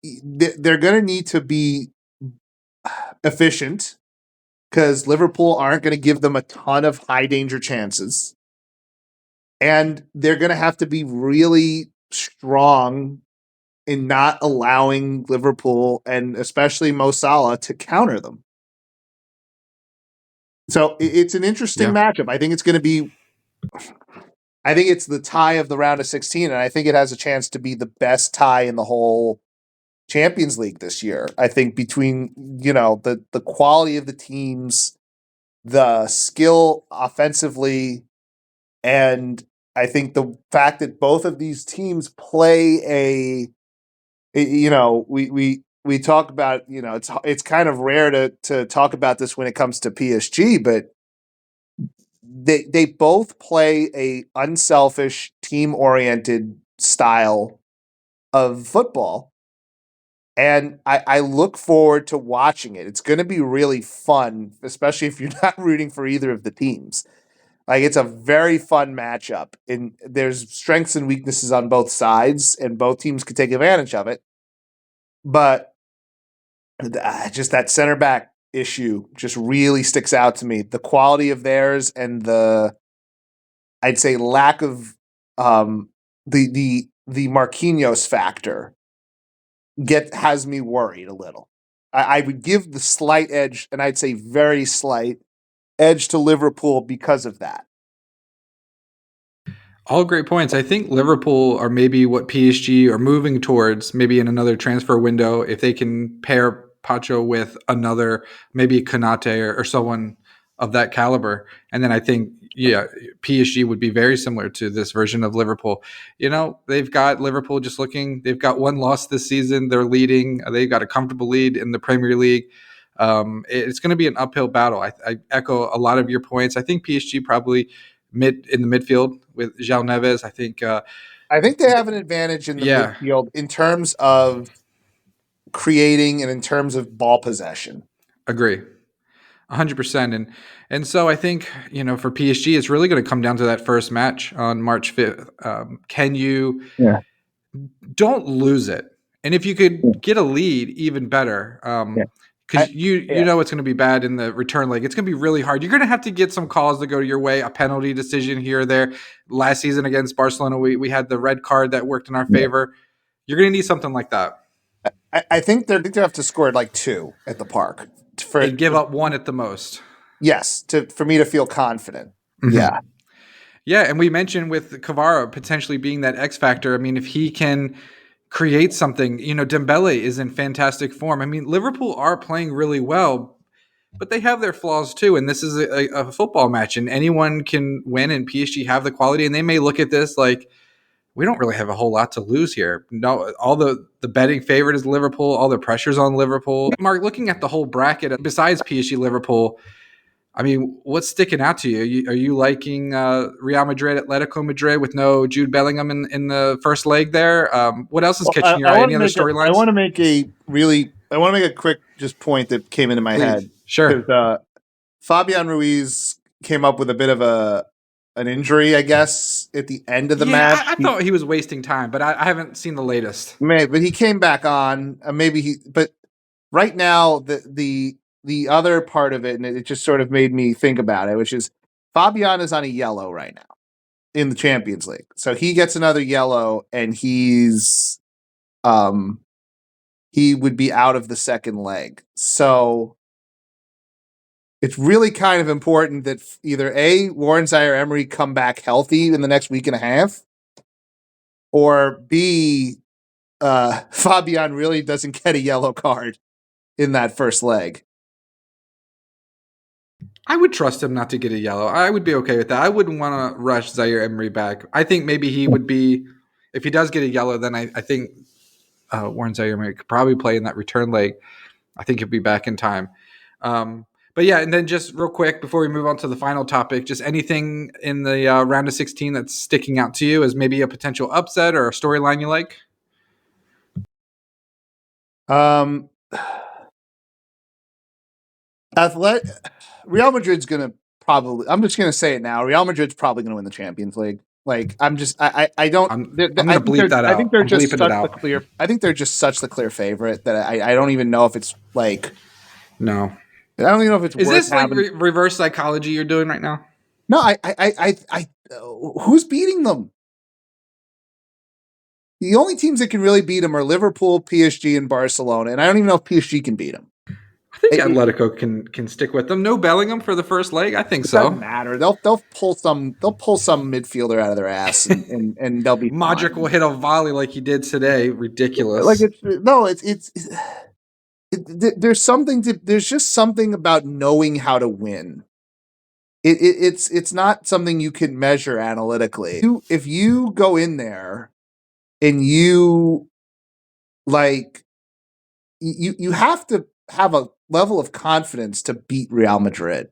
they're going to need to be efficient because Liverpool aren't going to give them a ton of high danger chances. And they're going to have to be really strong in not allowing Liverpool and especially Mo Salah to counter them. So it's an interesting matchup. I think it's going to be, I think it's the tie of the round of 16, and I think it has a chance to be the best tie in the whole Champions League this year. I think between, the quality of the teams, the skill offensively, and I think the fact that both of these teams play we talk about, it's kind of rare to talk about this when it comes to PSG, but they both play a unselfish, team-oriented style of football. And I look forward to watching it. It's going to be really fun, especially if you're not rooting for either of the teams. Like, it's a very fun matchup. And there's strengths and weaknesses on both sides, and both teams can take advantage of it. But just that center back issue just really sticks out to me. The quality of theirs and I'd say lack of the Marquinhos factor has me worried a little. I would give the slight edge, and I'd say very slight edge to Liverpool because of that. All great points. I think Liverpool are maybe what PSG are moving towards, maybe in another transfer window, if they can pair Pacho with another, maybe Konate or someone of that caliber. And then I think, yeah, PSG would be very similar to this version of Liverpool. They've got Liverpool just they've got one loss this season. They're leading. They've got a comfortable lead in the Premier League. It's going to be an uphill battle. I echo a lot of your points. I think PSG probably in the midfield with João Neves. I think they have an advantage in the Yeah, midfield in terms of creating and in terms of ball possession. agree. 100%. And so I think, for PSG, it's really going to come down to that first match on March 5th. Can you Yeah. don't lose it? And if you could get a lead, even better. Yeah. Because you know it's going to be bad in the return leg. It's going to be really hard. You're going to have to get some calls to go your way, a penalty decision here or there. Last season against Barcelona, we had the red card that worked in our favor. You're going to need something like that. I think they have to score like 2 at the Park And give up 1 at the most. Yes, for me to feel confident. Mm-hmm. Yeah. Yeah, and we mentioned with Kvara potentially being that X factor. I mean, if he can create something, Dembele is in fantastic form. I mean, Liverpool are playing really well, but they have their flaws too. And this is a football match, and anyone can win. And PSG have the quality, and they may look at this like, we don't really have a whole lot to lose here. No, all the betting favorite is Liverpool. All the pressure's on Liverpool. Mark, looking at the whole bracket, besides PSG, Liverpool, I mean, what's sticking out to you? Are you liking Real Madrid, Atletico Madrid with no Jude Bellingham in the first leg there? What else is catching your eye? Any other storylines? I want to make a quick just point that came into my head. Sure. Fabian Ruiz came up with a bit of an injury, I guess, at the end of the match. I thought he was wasting time, but I haven't seen the latest. But he came back on. But right now the other part of it, and it just sort of made me think about it, which is Fabian is on a yellow right now in the Champions League. So he gets another yellow and he would be out of the second leg. So it's really kind of important that either A, Warren Zaire-Emery come back healthy in the next week and a half, or B, Fabian really doesn't get a yellow card in that first leg. I would trust him not to get a yellow. I would be okay with that. I wouldn't want to rush Zaire-Emery back. I think maybe he would be, if he does get a yellow, then I think Warren Zaire-Emery could probably play in that return leg. I think he'll be back in time. But yeah, and then just real quick before we move on to the final topic, just anything in the round of 16 that's sticking out to you as maybe a potential upset or a storyline you like? Real Madrid's going to probably, I'm just going to say it now, Real Madrid's probably going to win the Champions League. Like, I'm going to bleep that out. I think they're just such the clear favorite that I don't even know if it's like, no. I don't even know if it's is worth this having. Like reverse psychology you're doing right now? No, who's beating them? The only teams that can really beat them are Liverpool, PSG, and Barcelona, and I don't even know if PSG can beat them. I think Atletico can stick with them. No Bellingham for the first leg. I think so. Doesn't matter. They'll pull some midfielder out of their ass and they'll be. Modric will hit a volley like he did today. Ridiculous. Like there's just something about knowing how to win. It's not something you can measure analytically. If you go in there and you have to have a level of confidence to beat Real Madrid,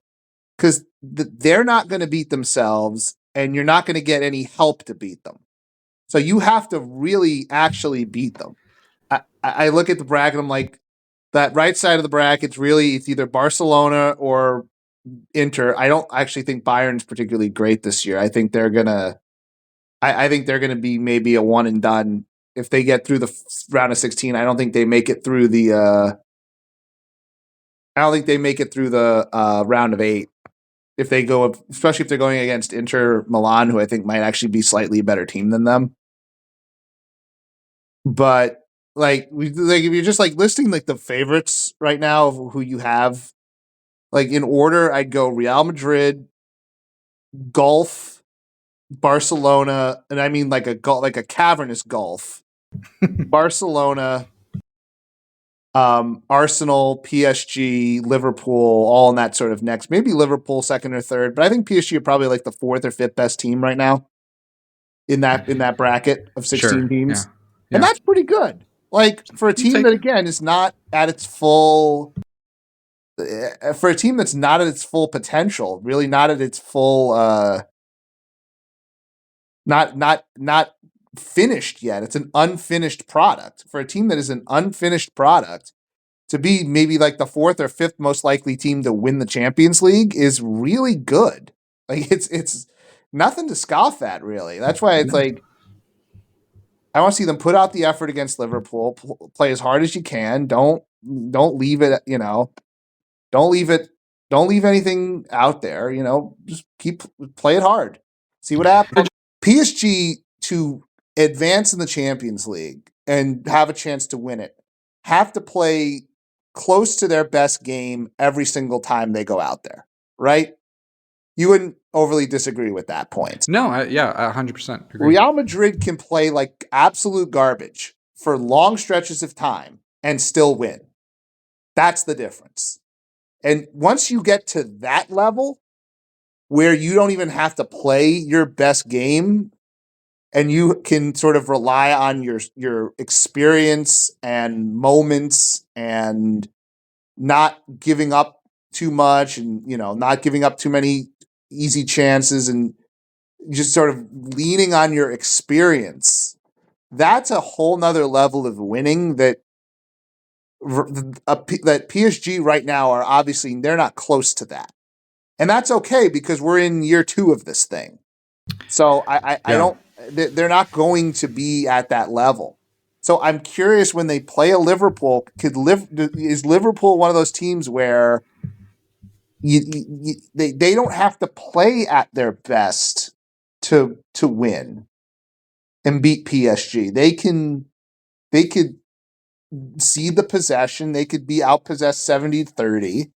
because they're not going to beat themselves and you're not going to get any help to beat them. So you have to really actually beat them. I look at the bracket, I'm like, that right side of the bracket, it's either Barcelona or Inter. I don't actually think Bayern's particularly great this year. I think they're gonna be maybe a one and done if they get through the round of 16. I don't think they make it through the. I don't think they make it through the round of 8 if they go, especially if they're going against Inter Milan, who I think might actually be slightly a better team than them. But if you're just listing the favorites right now of who you have, in order, I'd go Real Madrid, Gulf, Barcelona, and I mean like a cavernous Gulf, Barcelona, Arsenal, PSG, Liverpool, all in that sort of next. Maybe Liverpool second or third, but I think PSG are probably like the fourth or fifth best team right now in that bracket of 16 Sure. teams. Yeah. And Yeah. that's pretty good. Like for a team that again is not at its full for a team that's not at its full potential, really not at its full not finished yet. It's an unfinished product. For a team that is an unfinished product, to be maybe like the fourth or fifth most likely team to win the Champions League is really good. Like it's nothing to scoff at, really. That's why it's like I want to see them put out the effort against Liverpool, play as hard as you can. Don't leave it, don't leave anything out there, just play it hard. See what happens. PSG to advance in the Champions League and have a chance to win it have to play close to their best game every single time they go out there, right? You wouldn't overly disagree with that point. No, 100% agree. Real Madrid can play like absolute garbage for long stretches of time and still win. That's the difference. And once you get to that level where you don't even have to play your best game and you can sort of rely on your experience and moments and not giving up too much and, not giving up too many easy chances and just sort of leaning on your experience, that's a whole nother level of winning that PSG right now are obviously, they're not close to that. And that's okay because we're in year 2 of this thing. So I don't, they're not going to be at that level. So I'm curious when they play a Liverpool, is Liverpool one of those teams where they don't have to play at their best to win and beat PSG. They could see the possession. They could be outpossessed 70-30,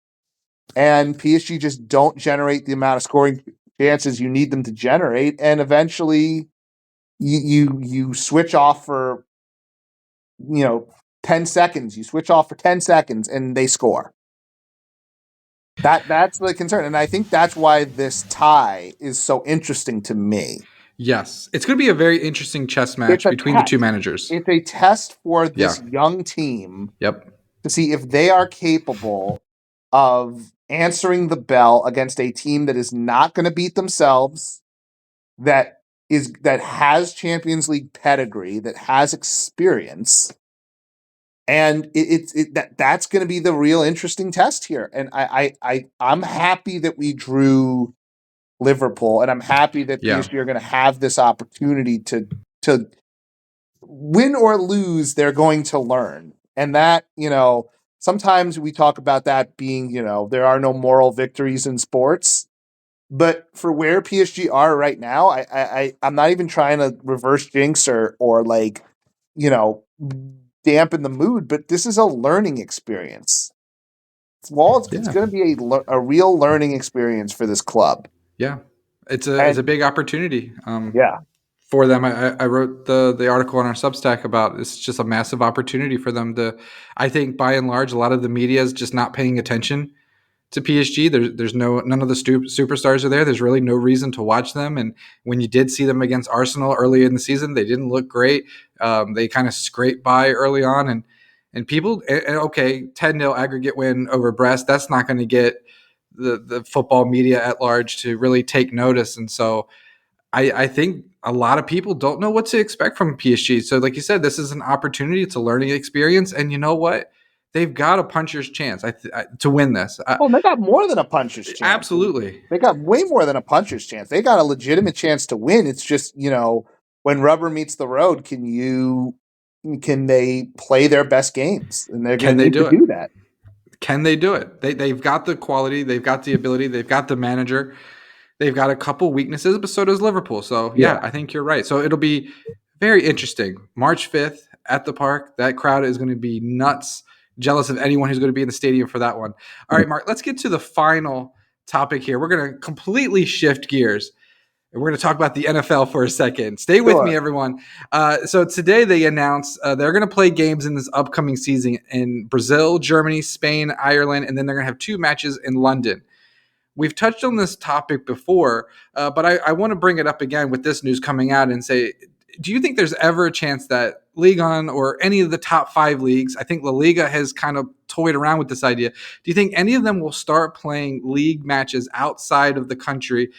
and PSG just don't generate the amount of scoring chances you need them to generate, and eventually you switch off for 10 seconds. You switch off for 10 seconds and they score. That's the concern, and I think that's why this tie is so interesting to me. Yes, it's going to be a very interesting chess match between the two managers. It's a test for this young team to see if they are capable of answering the bell against a team that is not going to beat themselves, that has Champions League pedigree, that has experience, and that's going to be the real interesting test here. And I'm happy that we drew Liverpool, and I'm happy that PSG are going to have this opportunity to win or lose. They're going to learn, and that sometimes we talk about that being there are no moral victories in sports, but for where PSG are right now, I'm not even trying to reverse jinx or like dampen the mood, but this is a learning experience. It's going to be a real learning experience for this club. Yeah, it's a big opportunity. For them, I wrote the article on our Substack about it's just a massive opportunity for them to. I think by and large, a lot of the media is just not paying attention to PSG. There's none of the superstars are there. There's really no reason to watch them. And when you did see them against Arsenal early in the season, they didn't look great. They kind of scraped by early on, and people. And okay, 10-0 aggregate win over Brest. That's not going to get the football media at large to really take notice. And so I think a lot of people don't know what to expect from PSG. So like you said, this is an opportunity. It's a learning experience. And you know what? They've got a puncher's chance to win this. They got more than a puncher's chance. Absolutely. They got way more than a puncher's chance. They got a legitimate chance to win. It's just, when rubber meets the road, can they play their best games? And they're going to need to do that. Can they do it? They've got the quality. They've got the ability. They've got the manager. They've got a couple weaknesses, but so does Liverpool. So, yeah, I think you're right. So it'll be very interesting. March 5th at the Park. That crowd is going to be nuts. Jealous of anyone who's going to be in the stadium for that one. All right, Mark, let's get to the final topic here. We're going to completely shift gears. And we're going to talk about the NFL for a second. Stay with Sure. me, everyone. So today they announced they're going to play games in this upcoming season in Brazil, Germany, Spain, Ireland, and then they're going to have 2 matches in London. We've touched on this topic before, but I want to bring it up again with this news coming out and say, do you think there's ever a chance that Ligue 1 or any of the top 5 leagues, I think La Liga has kind of toyed around with this idea, do you think any of them will start playing league matches outside of the country?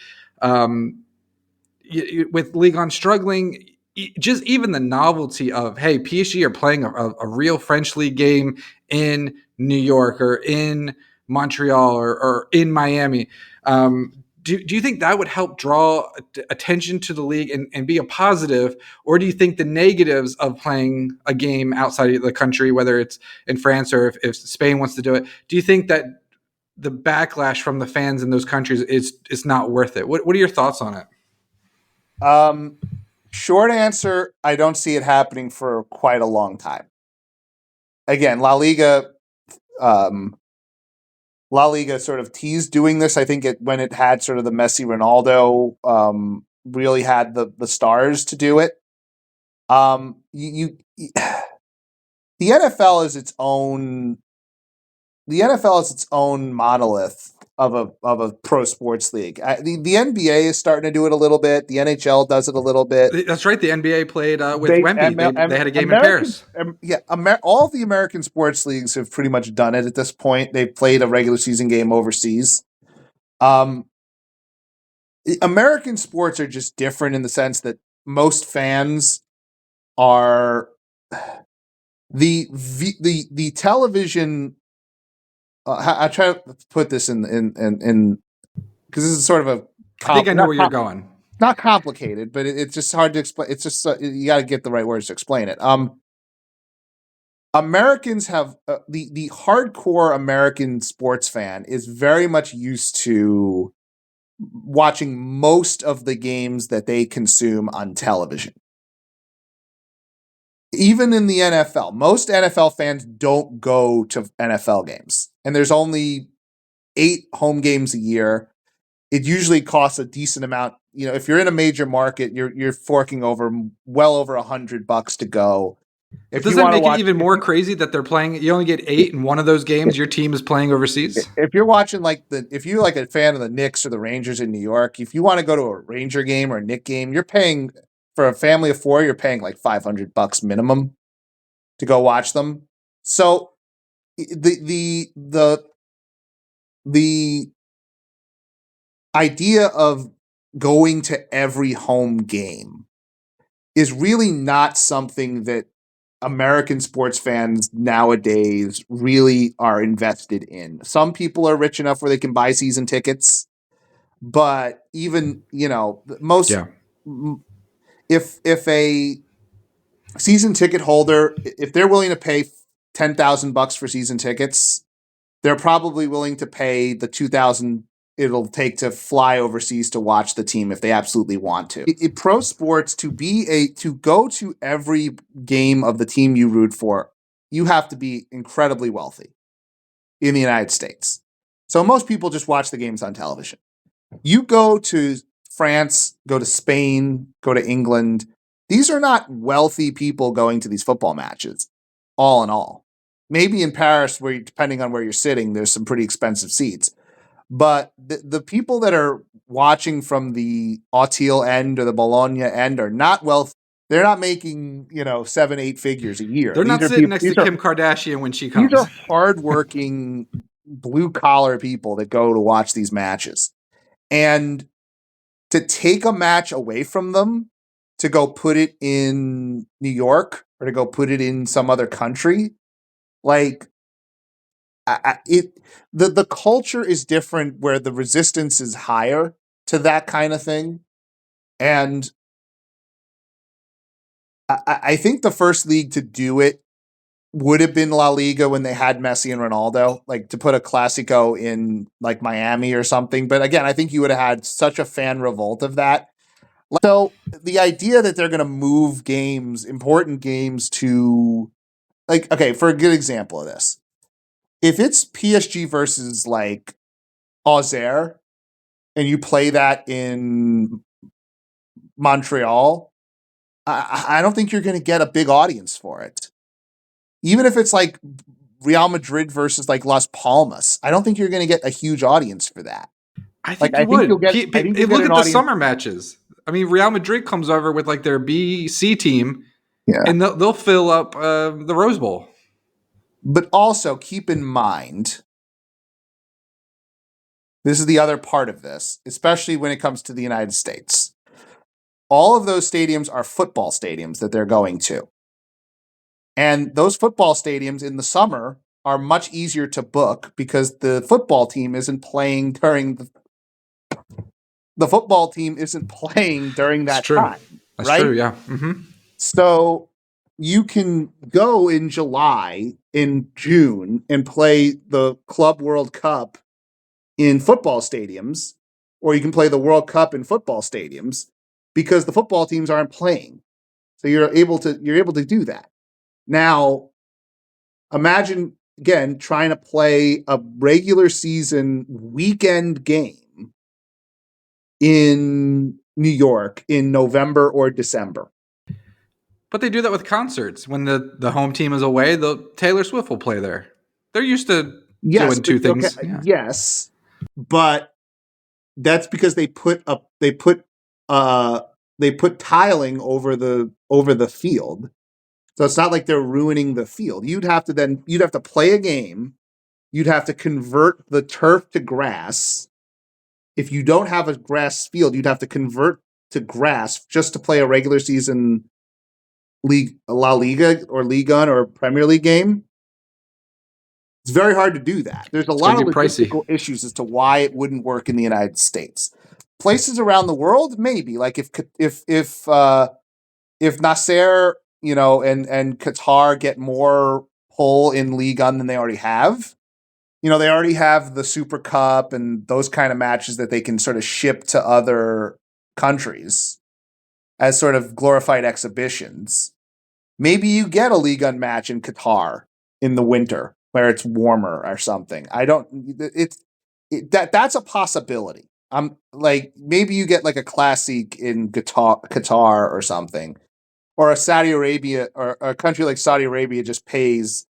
With Ligue 1 struggling, just even the novelty of, hey, PSG are playing a real French league game in New York or in Montreal or in Miami. Do you think that would help draw attention to the league and be a positive, or do you think the negatives of playing a game outside of the country, whether it's in France or if Spain wants to do it, do you think that the backlash from the fans in those countries is not worth it? What are your thoughts on it? Short answer, I don't see it happening for quite a long time. Again, La Liga sort of teased doing this. I think when it had sort of the Messi Ronaldo, really had the stars to do it. The NFL is its own. The NFL is its own monolith of a pro sports league. The NBA is starting to do it a little bit. The NHL does it a little bit. That's right. The NBA played with Wemby. They had a game in Paris. All of the American sports leagues have pretty much done it at this point. They've played a regular season game overseas. American sports are just different in the sense that most fans are the television. I try to put this in because this is sort of a. I think I know where you're going. Not complicated, but it's just hard to explain. It's just you got to get the right words to explain it. Americans have the hardcore American sports fan is very much used to watching most of the games that they consume on television. Even in the NFL, most NFL fans don't go to NFL games, and there's only 8 home games a year. It usually costs a decent amount. You know, if you're in a major market, you're forking well over $100 to go. Does that make it even more crazy that they're playing? You only get 8 in one of those games. Your team is playing overseas. If you're watching if you're like a fan of the Knicks or the Rangers in New York, if you want to go to a Ranger game or a Knick game, you're paying for a family of 4. You're paying like $500 minimum to go watch them. So the idea of going to every home game is really not something that American sports fans nowadays really are invested in. Some people are rich enough where they can buy season tickets, but even, if a season ticket holder, if they're willing to pay $10,000 for season tickets, they're probably willing to pay the $2,000 it'll take to fly overseas to watch the team if they absolutely want to. Pro sports, to go to every game of the team you root for, you have to be incredibly wealthy in the United States. So most people just watch the games on television. You go to France, go to Spain, go to England. These are not wealthy people going to these football matches, all in all. Maybe in Paris, where depending on where you're sitting, there's some pretty expensive seats. But the people that are watching from the Auteuil end or the Bologna end are not wealthy. They're not making 7-8 figures a year. They're not sitting next to Kim Kardashian when she comes. These are hardworking, blue collar people that go to watch these matches, and to take a match away from them to go put it in New York or to go put it in some other country, like. The culture is different where the resistance is higher to that kind of thing. And I think the first league to do it would have been La Liga when they had Messi and Ronaldo, like to put a Clásico in like Miami or something. But again, I think you would have had such a fan revolt of that. So the idea that they're going to move important games to for a good example of this, if it's PSG versus like Auxerre and you play that in Montreal, I don't think you're going to get a big audience for it. Even if it's like Real Madrid versus like Las Palmas, I don't think you're going to get a huge audience for that. I think you would. I think you'll get Look an at the audience. summer matches. I mean, Real Madrid comes over with like their BC team, and they'll fill up the Rose Bowl. But also keep in mind, this is the other part of this, especially when it comes to the United States. All of those stadiums are football stadiums that they're going to. And those football stadiums in the summer are much easier to book because the football team isn't playing during the football team isn't playing during that time. That's true, yeah. So you can go in July, in June, and play the Club World Cup in football stadiums, or you can play the World Cup in football stadiums because the football teams aren't playing. So you're able to do that. Now, imagine again trying to play a regular season weekend game in New York in November or December. But they do that with concerts. When the home team is away, Taylor Swift will play there. They're used to doing two things. Okay, yeah. Yes, but that's because they put tiling over the field. So it's not like they're ruining the field. You'd have to play a game. You'd have to convert the turf to grass. If you don't have a grass field, you'd have to convert to grass just to play a regular season League, La Liga or Ligue 1 or Premier League game. It's very hard to do that. There's a lot of logistical issues as to why it wouldn't work in the United States. Places around the world, maybe. Like if Nasser, and Qatar get more pull in Ligue 1 than they already have. They already have the Super Cup and those kind of matches that they can sort of ship to other countries as sort of glorified exhibitions. Maybe you get a Ligue 1 match in Qatar in the winter where it's warmer or something. That's a possibility. I'm like, maybe you get like a Classic in Qatar or something. Or a Saudi Arabia or a country like Saudi Arabia just pays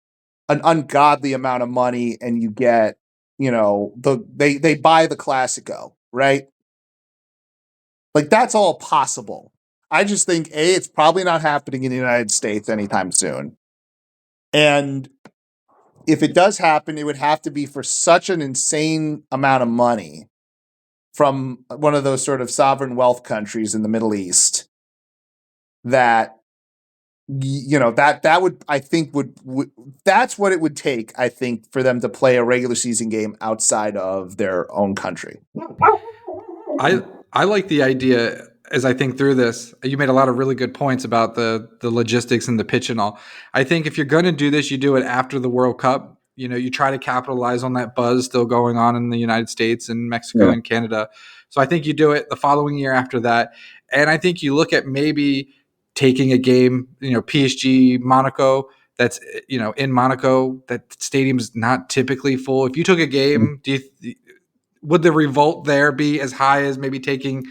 an ungodly amount of money and you get, they buy the Classico, right? Like that's all possible. I just think it's probably not happening in the United States anytime soon. And if it does happen, it would have to be for such an insane amount of money from one of those sort of sovereign wealth countries in the Middle East that that would, I think, would that's what it would take, I think, for them to play a regular season game outside of their own country. I like the idea. As I think through this, you made a lot of really good points about the logistics and the pitch and all. I think if you're going to do this, you do it after the World Cup. You try to capitalize on that buzz still going on in the United States and Mexico and Canada. So I think you do it the following year after that. And I think you look at maybe taking a game, PSG Monaco, that's, in Monaco, that stadium's not typically full. If you took a game, would the revolt there be as high as maybe taking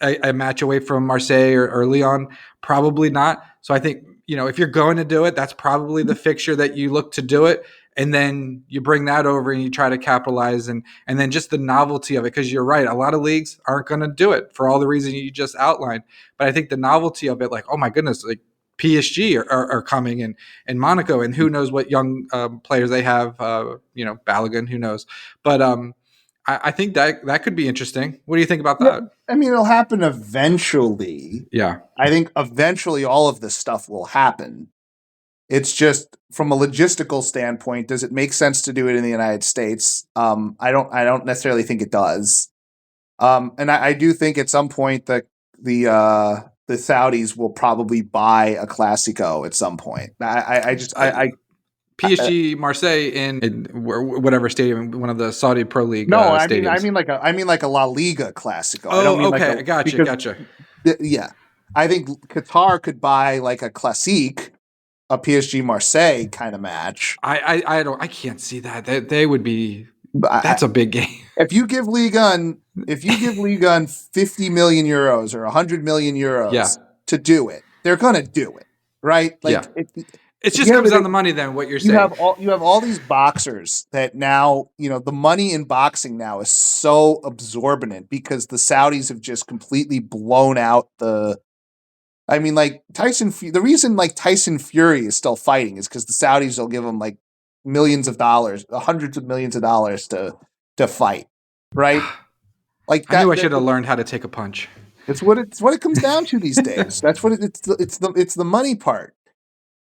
a match away from Marseille or Lyon? Probably not. So I think, if you're going to do it, that's probably the fixture that you look to do it. And then you bring that over and you try to capitalize and then just the novelty of it. Because you're right, a lot of leagues aren't going to do it for all the reasons you just outlined. But I think the novelty of it, like, oh my goodness, like PSG are coming in Monaco, and who knows what young players they have, Balogun, who knows. But I think that could be interesting. What do you think about that? I mean, it'll happen eventually. Yeah. I think eventually all of this stuff will happen. It's just from a logistical standpoint, does it make sense to do it in the United States? I don't necessarily think it does. And I do think at some point that the Saudis will probably buy a Classico at some point. PSG Marseille in whatever stadium, one of the Saudi Pro League. No, stadiums. I mean like a La Liga Classico. Oh, I don't mean okay, like gotcha. Yeah, I think Qatar could buy like a Classique, a PSG Marseille kind of match. I can't see that. They would be That's a big game. If you give Ligue 1 50 million euros or 100 million euros to do it, they're going to do it, right? Like it just comes down to money. Then what you're saying, you have all these boxers that now, the money in boxing now is so absorbent because the Saudis have just completely blown out the. I mean, like the reason like Tyson Fury is still fighting is because the Saudis will give him like millions of dollars, hundreds of millions of dollars to fight, right? Like I knew I should have learned how to take a punch. It's what it comes down to these days. That's what it's the money part.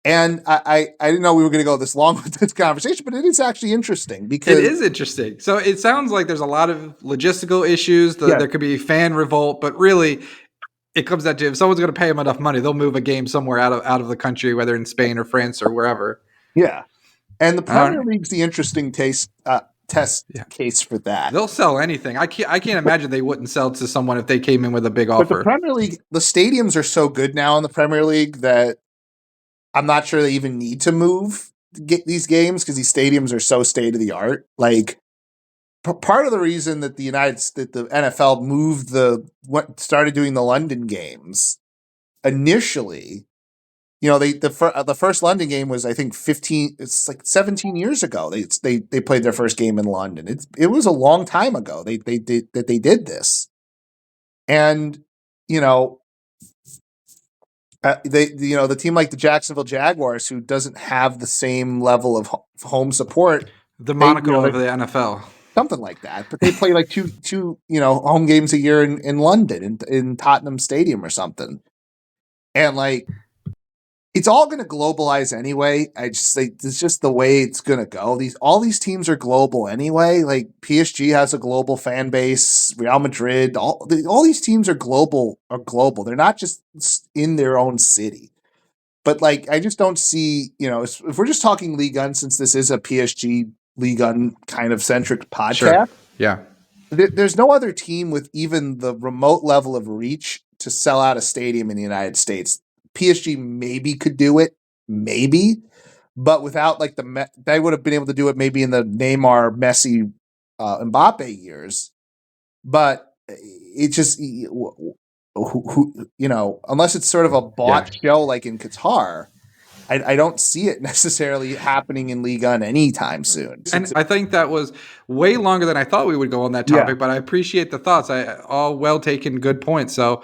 And I didn't know we were going to go this long with this conversation, but it is actually interesting because it is interesting. So it sounds like there's a lot of logistical issues. There could be fan revolt, but really it comes down to if someone's going to pay them enough money, they'll move a game somewhere out of the country, whether in Spain or France or wherever. Yeah. And the Premier League's the interesting test case for that. They'll sell anything. I can't imagine they wouldn't sell to someone if they came in with a big offer. But the Premier League, the stadiums are so good now in the Premier League that I'm not sure they even need to move to get these games because these stadiums are so state of the art. Like part of the reason that the NFL started doing the London games initially. The first London game was, I think, 17 years ago. They played their first game in London. It was a long time ago. They did this, and the team like the Jacksonville Jaguars, who doesn't have the same level of home support, the Monaco of the NFL, something like that. But they play like two home games a year in London in Tottenham Stadium or something, and like. It's all going to globalize anyway. I just think it's just the way it's going to go. All these teams are global anyway. Like PSG has a global fan base. Real Madrid, all these teams are global. They're not just in their own city. But like, I just don't see. If we're just talking Ligue 1, since this is a PSG Ligue 1 kind of centric podcast, sure. Yeah, there's no other team with even the remote level of reach to sell out a stadium in the United States. PSG maybe could do it, but without like they would have been able to do it maybe in the Neymar, Messi, Mbappe years. But it just, unless it's sort of a bought show like in Qatar, I don't see it necessarily happening in Ligue 1 anytime soon. And I think that was way longer than I thought we would go on that topic, but I appreciate the thoughts. All well taken, good points. So.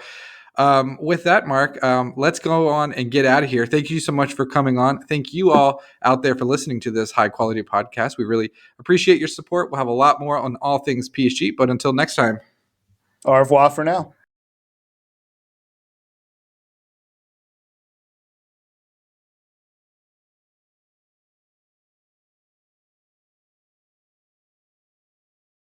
With that, Mark, let's go on and get out of here. Thank you so much for coming on. Thank you all out there for listening to this high quality podcast. We really appreciate your support. We'll have a lot more on all things PSG, but until next time. Au revoir for now.